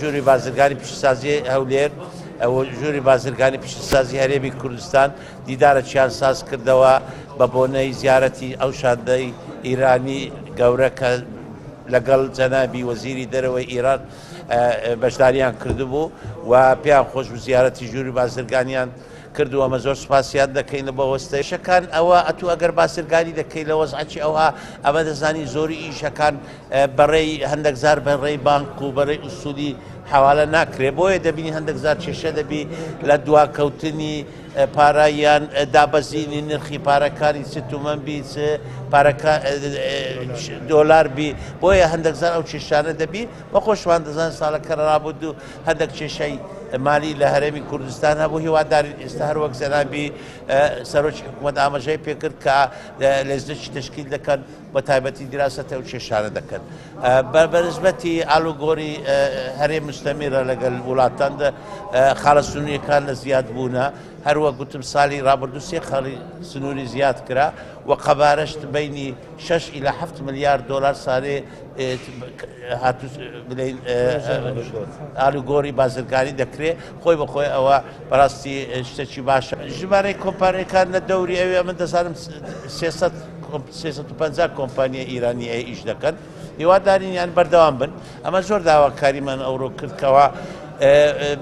ژووری بازرگانی پیشسازی هەولێر ژووری بازرگانی پیشسازی هەرێمی کوردستان دیدارە چیان ساز کردەوە بە بۆنەی زیارەتی ئەو شاندەی ئیرانی گەورە کە لەگەڵ جەنابی وەزیری دەرەوەی ئیران بەشداریان کردبوو و پێیان خۆش و زیارەتی ژووری بازرگانیان کردو ئەمە زۆر سوپاسیان دەکەین لە بە وەستەیشەکان ئەوە ئەتو ئەگەر بازرگانی دەکەی لە وەزعی ئەوها ئەمە دەزانی زۆری ئیشەکان بەڕێی هەندێک زار بەڕێی بانک و بەڕێی ئوسولی حواڵە ناکرێ بۆیە دەبینی هەندێک زار کێشە دەبی لە دواکەوتنی پاراییان دابەزینی نرخی پارەکانی تومەن بی دۆلار بی بۆیە هەندێک زار ئەو کێشانە دەبی بە خۆشمان دەزان ساڵەکە ڕابوو و هەندێک کێشەی مالی لە هەرێمی کوردستان هەبوو هیواداری ئێستا هەر وەک جەنابی سەرۆکی حکوومەت ئاماژەی پێکرد کە لێزدەکی تشکیل دەکەن بە تایبەتی دیراسەتە و کێشانە دەکەن بەنسبەتی ئالوگۆری هەرێم مستەمیرە لەگەڵ وڵاتاندا خاڵە سنووریەکان لە زیاد بوونە هەروە گوتم ساڵی ڕابردوو سێ خاڵی سنووری زیاد کرا و قەبارەشت بینی 6 إلى 7 ملیار دۆلار ساڵێ بڵێن ئالوگۆری بازرگانی دەکرێت خۆی بەخۆی ئەوە بەڕاستی شتێکی باشە ژمارەی کۆمپانیەکان لە دەوری ئەوێ من دەزانم 350 کۆمپانیە ئیرانی ئیش دەکەن هیوادارینیان بەردەوام بن ئەمە زۆر داواکاریمان ئەوڕۆ کردکەوە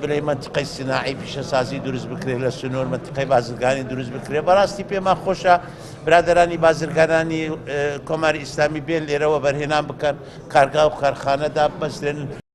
بڵێ منتیقەی سناعی پیشەسازی دروست بکرێت لە سنوور منتیقەی بازرگانی دروست بکرێت بەڕاستی پێمان خۆشە برادرانی بازرگانانی کۆماری ئیسلامی بێن لێرەوە بەرهێنان بکەن کارگا و کارخانەدا بەستێنن